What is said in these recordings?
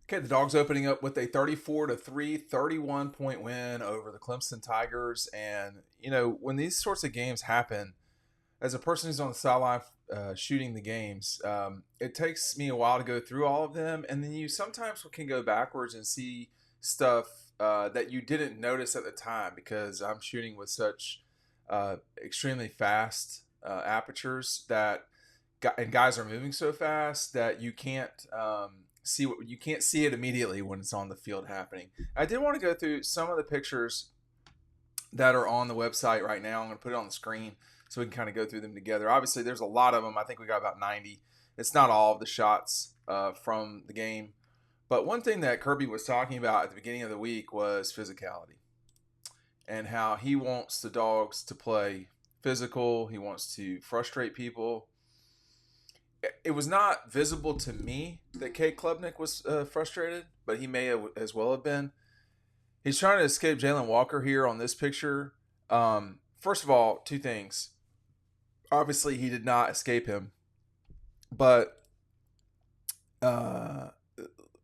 Okay, the Dogs opening up with a 34-3, 31-point win over the Clemson Tigers. And, when these sorts of games happen, as a person who's on the sideline shooting the games, it takes me a while to go through all of them. And then you sometimes can go backwards and see stuff that you didn't notice at the time because I'm shooting with such extremely fast apertures and guys are moving so fast that you can't you can't see it immediately when it's on the field happening. I did want to go through some of the pictures that are on the website right now. I'm going to put it on the screen so we can kind of go through them together. Obviously, there's a lot of them. I think we got about 90. It's not all of the shots from the game. But one thing that Kirby was talking about at the beginning of the week was physicality and how he wants the Dogs to play physical. He wants to frustrate people. It was not visible to me that Kate Klubnik was frustrated, but he may have, as well have been. He's trying to escape Jalen Walker here on this picture. First of all, two things. Obviously, he did not escape him, but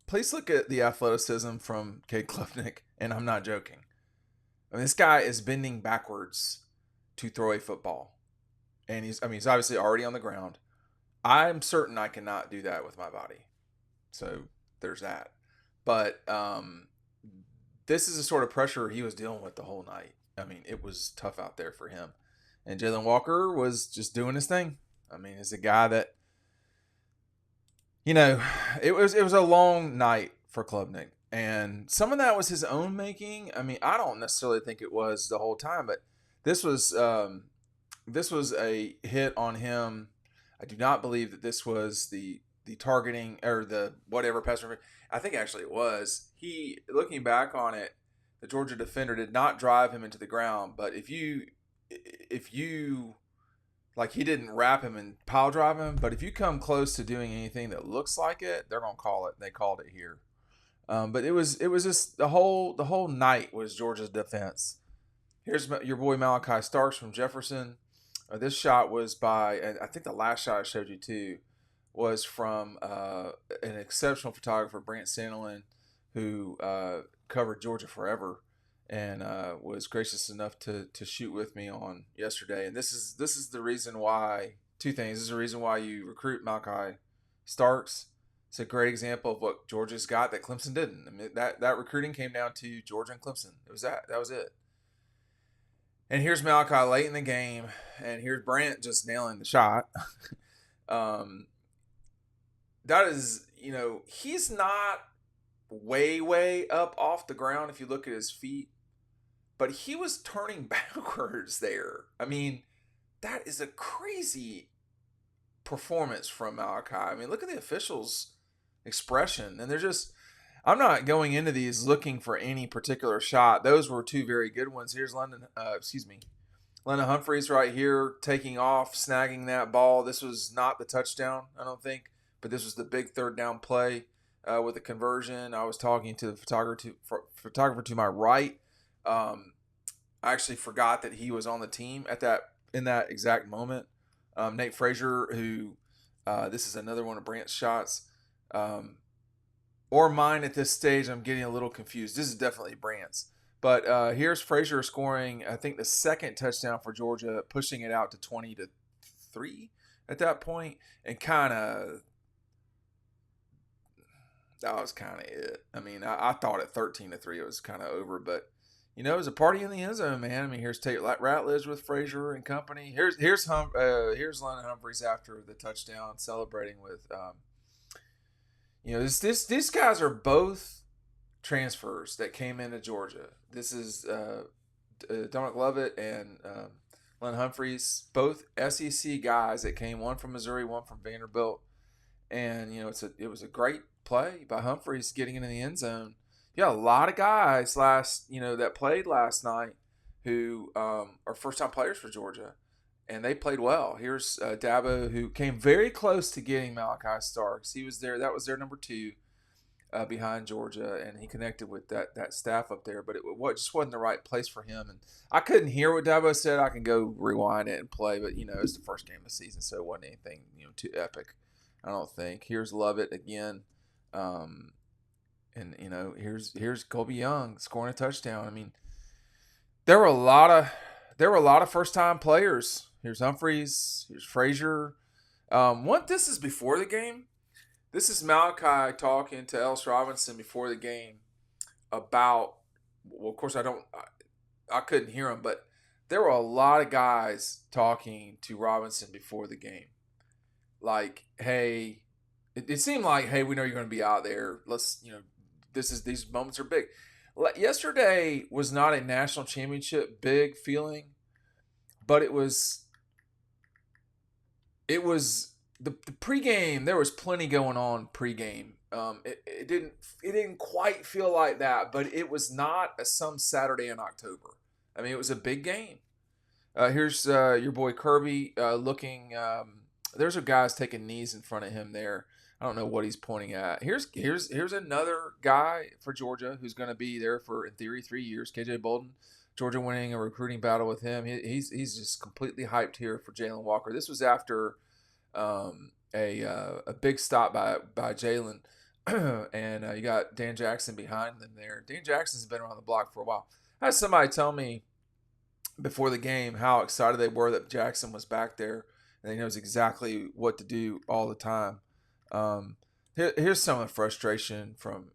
please look at the athleticism from Kate Klubnik, and I'm not joking. I mean, this guy is bending backwards to throw a football, and he's obviously already on the ground. I'm certain I cannot do that with my body. So there's that. But this is the sort of pressure he was dealing with the whole night. I mean, it was tough out there for him. And Jalen Walker was just doing his thing. I mean, he's a guy that, it was a long night for Klubnik. And some of that was his own making. I mean, I don't necessarily think it was the whole time, but this was a hit on him. I do not believe that this was the targeting or the whatever pass interference. I think actually it was. He, looking back on it, the Georgia defender did not drive him into the ground. But if you like, he didn't wrap him and pile drive him. But if you come close to doing anything that looks like it, they're gonna call it. They called it here. But it was just the whole night was Georgia's defense. Here's your boy Malachi Starks from Jefferson. This shot was by, and I think the last shot I showed you too, was from an exceptional photographer, Brant Sandlin, who covered Georgia forever and was gracious enough to shoot with me on yesterday. And this is the reason why, two things. This is the reason why you recruit Malachi Starks. It's a great example of what Georgia's got that Clemson didn't. I mean, that recruiting came down to Georgia and Clemson. It was that. That was it. And here's Malachi late in the game, and here's Brant just nailing the shot. That is, he's not way up off the ground if you look at his feet, but he was turning backwards there. I mean, that is a crazy performance from Malachi. I mean, look at the officials' expression, and they're just. I'm not going into these looking for any particular shot. Those were two very good ones. Here's London Humphreys right here taking off, snagging that ball. This was not the touchdown, I don't think, but this was the big third down play with the conversion. I was talking to the photographer to my right. I actually forgot that he was on the team in that exact moment. Nate Frazier, who this is another one of Brant's shots. Or mine at this stage, I'm getting a little confused. This is definitely Brant's. But here's Frazier scoring, I think, the second touchdown for Georgia, pushing it out to 20-3 at that point. And that was kind of it. I mean, I thought at 13-3 it was kind of over. But, it was a party in the end zone, man. I mean, here's Tate Ratledge with Frazier and company. Here's London Humphreys after the touchdown, celebrating with these guys are both transfers that came into Georgia. This is Dominic Lovett and Len Humphreys, both SEC guys that came, one from Missouri, one from Vanderbilt. And, it was a great play by Humphreys getting into the end zone. You got a lot of guys that played last night who are first-time players for Georgia. And they played well. Here's Dabo, who came very close to getting Malachi Starks. He was there. That was their number 2 behind Georgia, and he connected with that staff up there. But it just wasn't the right place for him. And I couldn't hear what Dabo said. I can go rewind it and play. But, it's the first game of the season, so it wasn't anything too epic, I don't think. Here's Lovett again. And here's Kobe Young scoring a touchdown. I mean, there were a lot of first time players. Here's Humphreys. Here's Frazier. What this is before the game. This is Malachi talking to Ellis Robinson before the game about. Well, of course I couldn't hear him, but there were a lot of guys talking to Robinson before the game. Like, hey, it seemed like, hey, we know you're going to be out there. Let's, these moments are big. Yesterday was not a national championship big feeling, but it was the pregame. There was plenty going on pregame. It didn't quite feel like that, but it was not some Saturday in October. I mean, it was a big game. Here's your boy Kirby looking. There's a guys taking knees in front of him there. I don't know what he's pointing at. Here's another guy for Georgia who's going to be there for, in theory, 3 years. KJ Bolden, Georgia winning a recruiting battle with him. He's just completely hyped here for Jalen Walker. This was after a big stop by Jalen, and you got Dan Jackson behind them there. Dan Jackson's been around the block for a while. I had somebody tell me before the game how excited they were that Jackson was back there, and he knows exactly what to do all the time. Here's some of the frustration from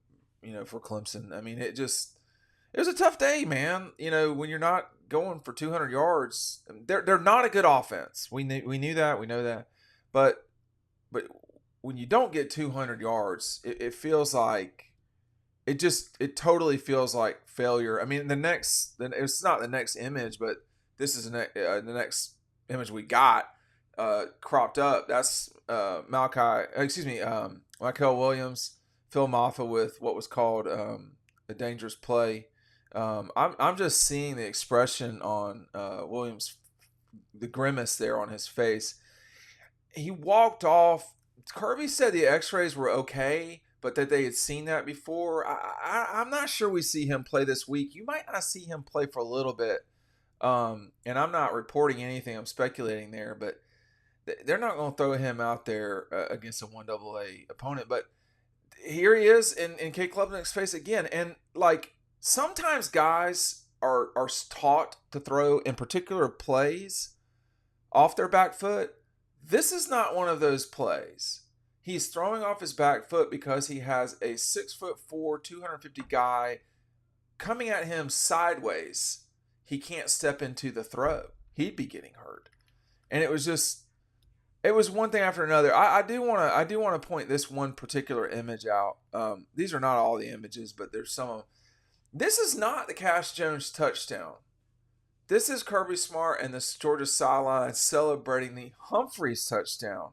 for Clemson. I mean, it was a tough day, man. When you're not going for 200 yards, they're not a good offense. We knew that, we know that, but when you don't get 200 yards, it feels like it totally feels like failure. I mean, it's not the next image, but this is the next image we got cropped up. That's Michael Williams, Phil Maffa with what was called a dangerous play. I'm just seeing the expression on Williams, the grimace there on his face. He walked off. Kirby said the X-rays were okay, but that they had seen that before. I'm not sure we see him play this week. You might not see him play for a little bit. And I'm not reporting anything. I'm speculating there, but they're not going to throw him out there against a 1AA opponent. But here he is in Kate Klubnik's face again. And like sometimes guys are taught to throw in particular plays off their back foot. This is not one of those plays. He's throwing off his back foot because he has a 6'4", 250 guy coming at him sideways. He can't step into the throw. He'd be getting hurt. And it was one thing after another. I do want to point this one particular image out. These are not all the images, but there's some of them. This is not the Cash Jones touchdown. This is Kirby Smart and the Georgia sideline celebrating the Humphreys touchdown.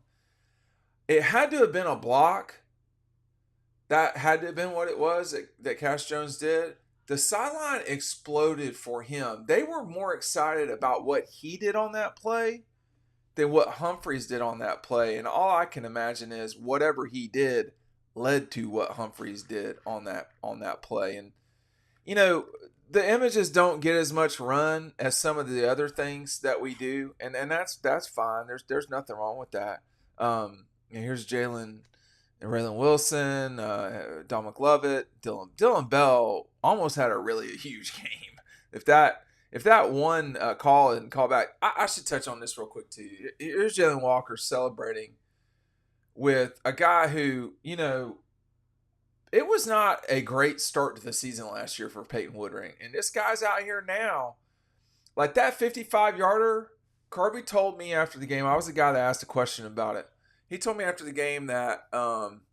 It had to have been a block. That had to have been what it was that Cash Jones did. The sideline exploded for him. They were more excited about what he did on that play than what Humphreys did on that play. And all I can imagine is whatever he did led to what Humphreys did on that play. And the images don't get as much run as some of the other things that we do, and that's fine. There's nothing wrong with that. Here's Jalen and Raylan Wilson, Don McLovett, Dylan Bell almost had a really huge game. If that one call and call back, I should touch on this real quick too. Here's Jalen Walker celebrating with a guy who it was not a great start to the season last year for Peyton Woodring. And this guy's out here now. Like that 55-yarder, Kirby told me after the game, I was the guy that asked a question about it. He told me after the game that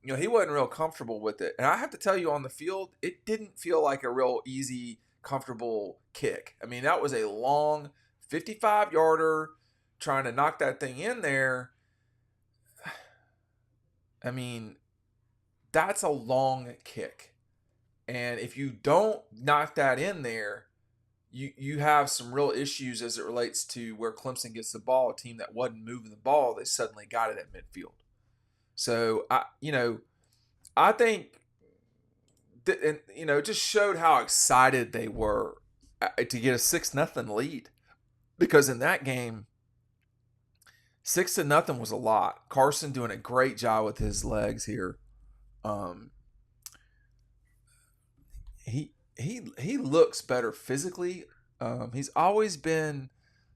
he wasn't real comfortable with it. And I have to tell you, on the field, it didn't feel like a real easy, comfortable kick. I mean, that was a long 55-yarder trying to knock that thing in there. I mean, that's a long kick. And if you don't knock that in there, you have some real issues as it relates to where Clemson gets the ball. A team that wasn't moving the ball, they suddenly got it at midfield. So, I think that, it just showed how excited they were to get a 6-0 lead. Because in that game, 6-0 was a lot. Carson doing a great job with his legs here. he looks better physically. He's always been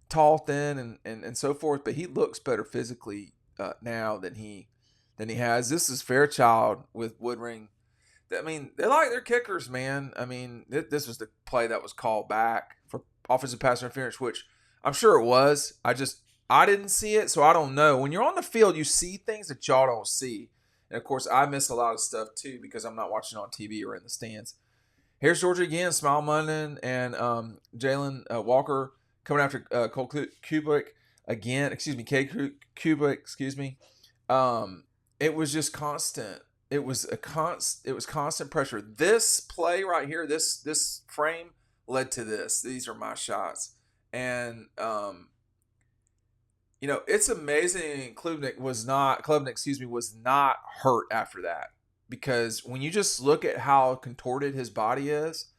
tall, thin, and so forth, but he looks better physically now than he has. This is Fairchild with Woodring. I mean, they like their kickers, man. I mean, this was the play that was called back for offensive pass interference, which I'm sure it was. I didn't see it, so I don't know. When you're on the field, you see things that y'all don't see. And of course, I miss a lot of stuff too because I'm not watching on TV or in the stands. Here's Georgia again, Smile Mundan and Jalen Walker coming after Cole Kubrick again. Excuse me, K Kubrick. Excuse me. It was just constant. It was constant pressure. This play right here, this frame led to this. These are my shots, and it's amazing. Klubnik was not hurt after that, because when you just look at how contorted his body is,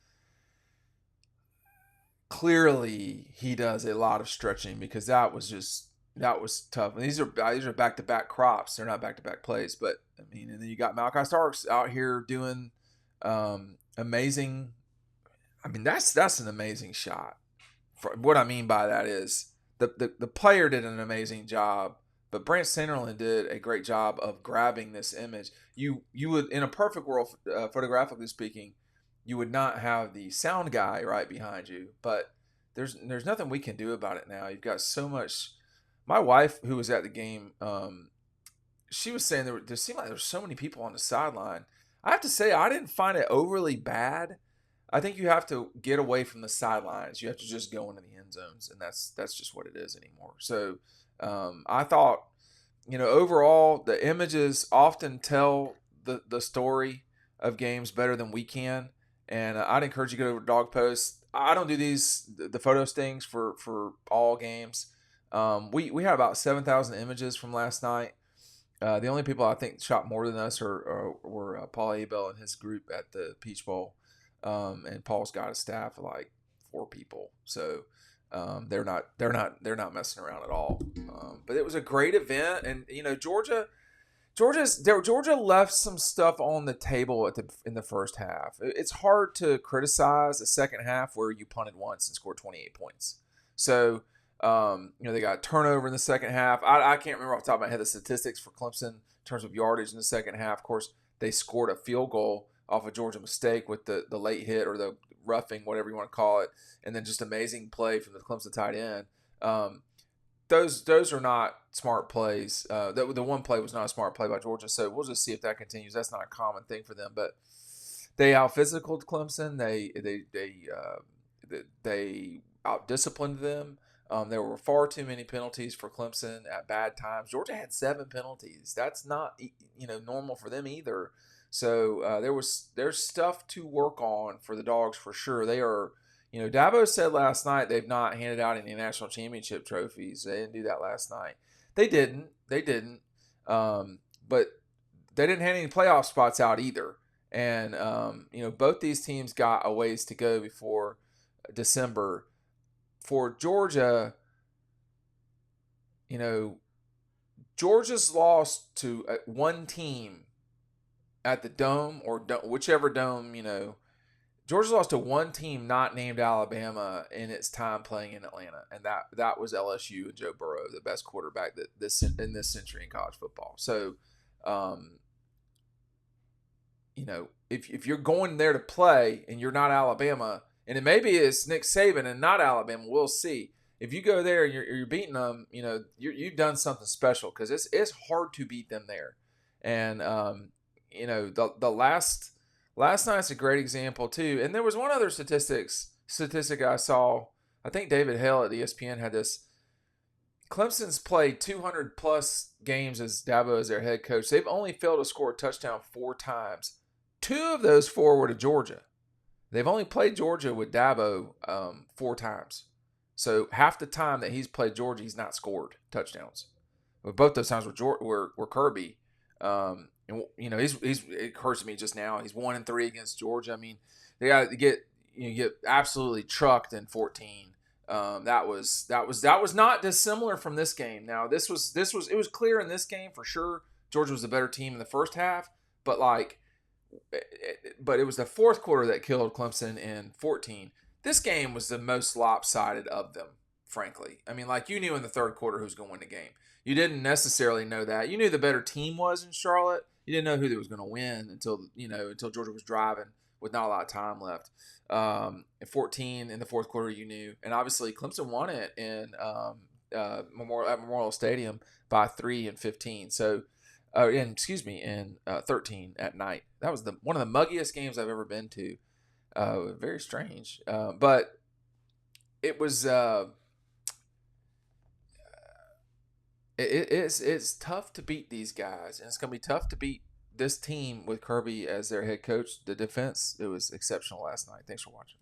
clearly he does a lot of stretching, because that was tough. And these are back to back crops. They're not back to back plays, but I mean, and then you got Malachi Starks out here doing amazing. I mean, that's an amazing shot. What I mean by that is the player did an amazing job, but Brant Sanderlin did a great job of grabbing this image. You would, in a perfect world, photographically speaking, you would not have the sound guy right behind you, but there's nothing we can do about it now. You've got so much. My wife, who was at the game, she was saying there seemed like there were so many people on the sideline. I have to say, I didn't find it overly bad. I think you have to get away from the sidelines. You have to just go into the end zones, and that's just what it is anymore. So I thought, overall, the images often tell the story of games better than we can. And I'd encourage you to go over to Dawg Post. I don't do the photo stings for all games. We had about 7,000 images from last night. The only people I think shot more than us were Paul Abel and his group at the Peach Bowl. And Paul's got a staff of like 4 people, so they're not messing around at all. But it was a great event, and Georgia left some stuff on the table in the first half. It's hard to criticize the second half where you punted once and scored 28 points. So they got a turnover in the second half. I can't remember off the top of my head the statistics for Clemson in terms of yardage in the second half. Of course, they scored a field goal off a Georgia mistake with the late hit or the roughing, whatever you want to call it, and then just amazing play from the Clemson tight end. Those are not smart plays. The one play was not a smart play by Georgia, so we'll just see if that continues. That's not a common thing for them, but they out-physicaled Clemson. They out-disciplined them. There were far too many penalties for Clemson at bad times. Georgia had 7 penalties. That's not normal for them either. So there's stuff to work on for the Dogs for sure. They are, Dabo said last night they've not handed out any national championship trophies. They didn't do that last night. They didn't. But they didn't hand any playoff spots out either. And both these teams got a ways to go before December. For Georgia, Georgia's lost to one team at the Dome or whichever Dome, Georgia's lost to one team not named Alabama in its time playing in Atlanta, and that was LSU and Joe Burrow, the best quarterback in this century in college football. So, if you're going there to play and you're not Alabama, and it maybe it's Nick Saban and not Alabama, we'll see. If you go there and you're beating them, you've done something special, because it's hard to beat them there, and the last night's a great example too. And there was one other statistic I saw. I think David Hale at ESPN had this. Clemson's played 200 plus games as Dabo as their head coach. They've only failed to score a touchdown 4 times. 2 of those 4 were to Georgia. They've only played Georgia with Dabo 4 times. So half the time that he's played Georgia, he's not scored touchdowns. But both those times were Kirby. And it occurs to me just now, he's 1-3 against Georgia. I mean, they got to get absolutely trucked in 14. That was not dissimilar from this game. Now it was clear in this game for sure. Georgia was a better team in the first half, but like but it was the fourth quarter that killed Clemson in 14. This game was the most lopsided of them, frankly. I mean, like, you knew in the third quarter who's going to win the game. You didn't necessarily know that. You knew the better team was in Charlotte. You didn't know who was going to win until Georgia was driving with not a lot of time left. At 14 in the fourth quarter, you knew, and obviously Clemson won it in Memorial Stadium by 3 and 15. So, in 13 at night. That was one of the muggiest games I've ever been to. Very strange, but it was. It's tough to beat these guys, and it's going to be tough to beat this team with Kirby as their head coach. The defense, it was exceptional last night. Thanks for watching.